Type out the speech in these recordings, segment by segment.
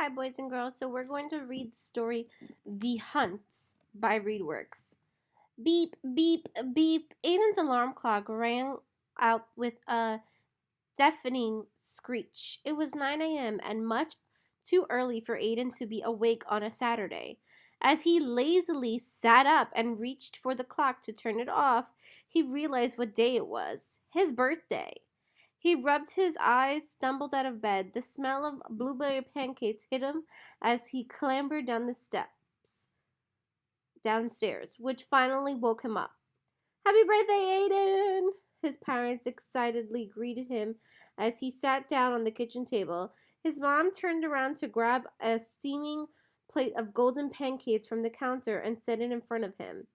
Hi, boys and girls. So, we're going to read the story The Hunt by Readworks. Beep, beep, beep. Aiden's alarm clock rang out with a deafening screech. It was 9 a.m. and much too early for Aiden to be awake on a Saturday. As he lazily sat up and reached for the clock to turn it off, he realized what day it was his birthday. He rubbed his eyes, stumbled out of bed. The smell of blueberry pancakes hit him as he clambered down the steps downstairs, which finally woke him up. Happy birthday, Aiden! His parents excitedly greeted him as he sat down on the kitchen table. His mom turned around to grab a steaming plate of golden pancakes from the counter and set it in front of him.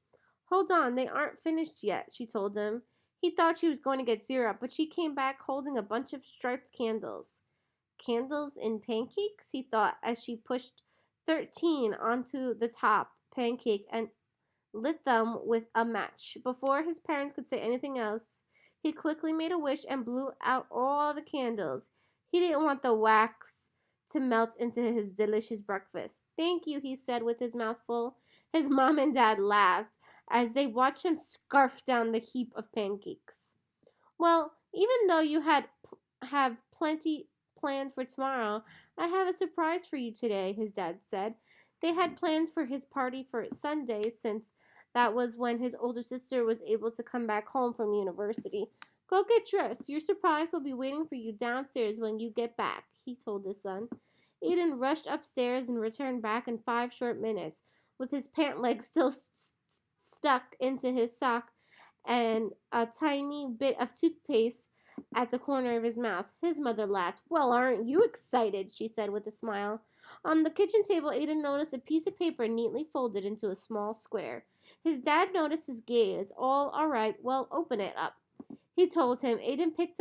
Hold on, they aren't finished yet, she told him. He thought she was going to get syrup, but she came back holding a bunch of striped candles. Candles in pancakes? He thought as she pushed 13 onto the top pancake and lit them with a match. Before his parents could say anything else, he quickly made a wish and blew out all the candles. He didn't want the wax to melt into his delicious breakfast. Thank you, he said with his mouth full. His mom and dad laughed as they watched him scarf down the heap of pancakes. Well, even though you have plenty planned for tomorrow, I have a surprise for you today, his dad said. They had plans for his party for Sunday since that was when his older sister was able to come back home from university. Go get dressed. Your surprise will be waiting for you downstairs when you get back, he told his son. Eden rushed upstairs and returned back in 5 short minutes, with his pant leg still stuck into his sock and a tiny bit of toothpaste at the corner of his mouth. His mother laughed. Well, aren't you excited? She said with a smile. On the kitchen table, Aiden noticed a piece of paper neatly folded into a small square. His dad noticed his gaze. All right, well, open it up, he told him. Aiden picked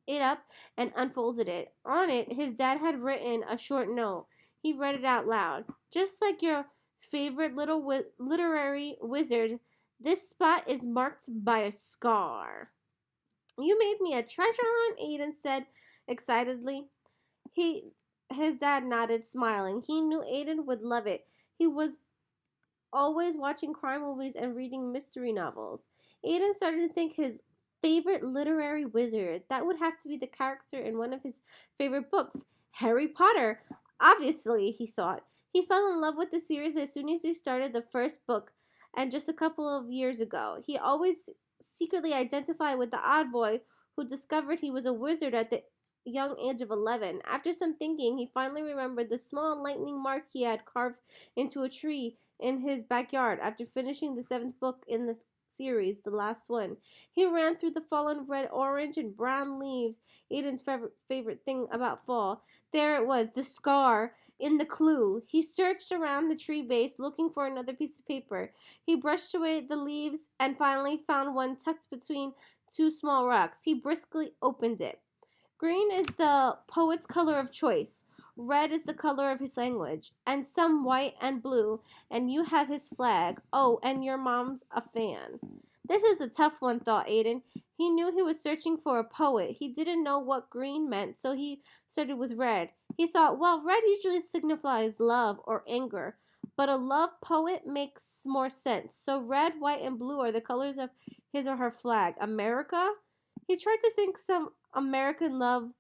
it up and unfolded it. On it, his dad had written a short note. He read it out loud. Just like your favorite little literary wizard, this spot is marked by a scar. You made me a treasure hunt, Aiden said excitedly. His dad nodded, smiling. He knew Aiden would love it. He was always watching crime movies and reading mystery novels. Aiden started to think his favorite literary wizard. That would have to be the character in one of his favorite books, Harry Potter. Obviously, he thought. He fell in love with the series as soon as he started the first book, and just a couple of years ago. He always secretly identified with the odd boy who discovered he was a wizard at the young age of 11. After some thinking, he finally remembered the small lightning mark he had carved into a tree in his backyard after finishing the 7th book in the series, the last one. He ran through the fallen red, orange, and brown leaves, Aiden's favorite thing about fall. There it was, the scar in the clue. He searched around the tree base looking for another piece of paper. He brushed away the leaves and finally found one tucked between two small rocks. He briskly opened it. Green is the poet's color of choice. Red is the color of his language, and some white and blue, and you have his flag. Oh, and your mom's a fan. This is a tough one, thought Aiden. He knew he was searching for a poet. He didn't know what green meant, so he started with red. He thought, well, red usually signifies love or anger, but a love poet makes more sense. So red, white, and blue are the colors of his or her flag. America? He tried to think some American love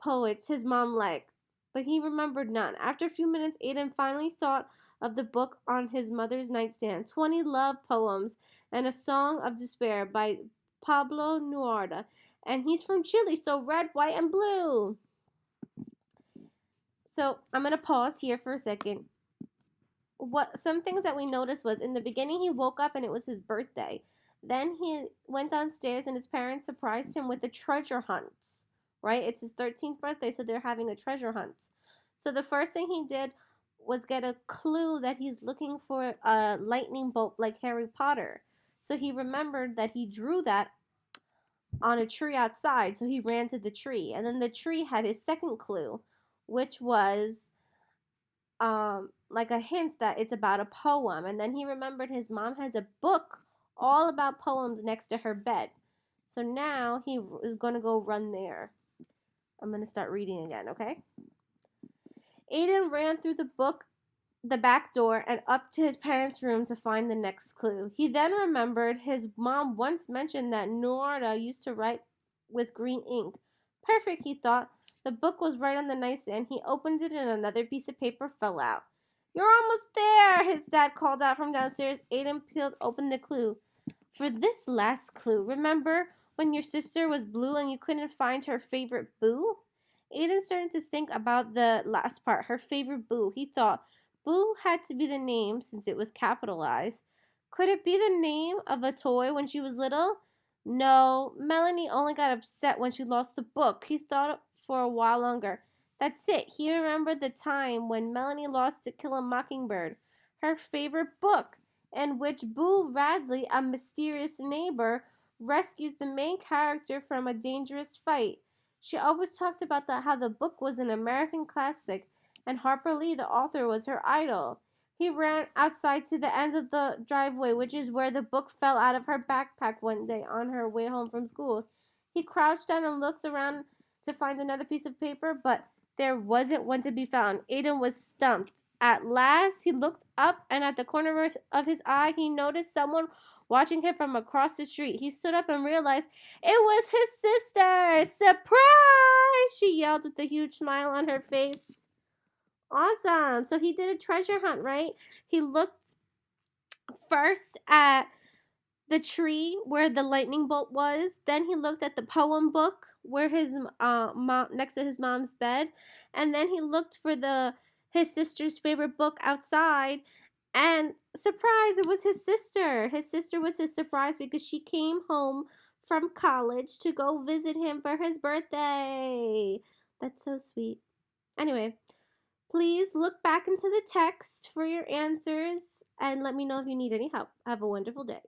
poets his mom liked, but he remembered none. After a few minutes, Aiden finally thought of the book on his mother's nightstand, 20 Love Poems and a Song of Despair by Pablo Neruda. And he's from Chile, so red, white, and blue. So I'm going to pause here for a second. Some things that we noticed was in the beginning he woke up and it was his birthday. Then he went downstairs and his parents surprised him with a treasure hunt. Right? It's his 13th birthday, so they're having a treasure hunt. So the first thing he did was get a clue that he's looking for a lightning bolt like Harry Potter. So he remembered that he drew that on a tree outside, so he ran to the tree. And then the tree had his second clue, which was like a hint that it's about a poem. And then he remembered his mom has a book all about poems next to her bed. So now he is going to go run there. I'm going to start reading again, okay? Aiden ran through the back door and up to his parents' room to find the next clue. He then remembered his mom once mentioned that Nora used to write with green ink. Perfect, he thought. The book was right on the nightstand. He opened it and another piece of paper fell out. You're almost there, his dad called out from downstairs. Aiden peeled open the clue. For this last clue, remember when your sister was blue and you couldn't find her favorite boo? Aiden started to think about the last part, her favorite boo. He thought, Boo had to be the name since it was capitalized. Could it be the name of a toy when she was little? No, Melanie only got upset when she lost the book. He thought for a while longer. That's it. He remembered the time when Melanie lost To Kill a Mockingbird, her favorite book, in which Boo Radley, a mysterious neighbor, rescues the main character from a dangerous fight. She always talked about how the book was an American classic and Harper Lee, the author, was her idol. He ran outside to the end of the driveway, which is where the book fell out of her backpack one day on her way home from school. He crouched down and looked around to find another piece of paper, but there wasn't one to be found. Aiden was stumped. At last, he looked up, and at the corner of his eye, he noticed someone watching him from across the street. He stood up and realized it was his sister. Surprise! She yelled with a huge smile on her face. Awesome. So he did a treasure hunt, right? He looked first at the tree where the lightning bolt was. Then he looked at the poem book where his mom next to his mom's bed, and then he looked for his sister's favorite book outside. And surprise, it was his sister. His sister was his surprise because she came home from college to go visit him for his birthday. That's so sweet. Anyway, please look back into the text for your answers and let me know if you need any help. Have a wonderful day.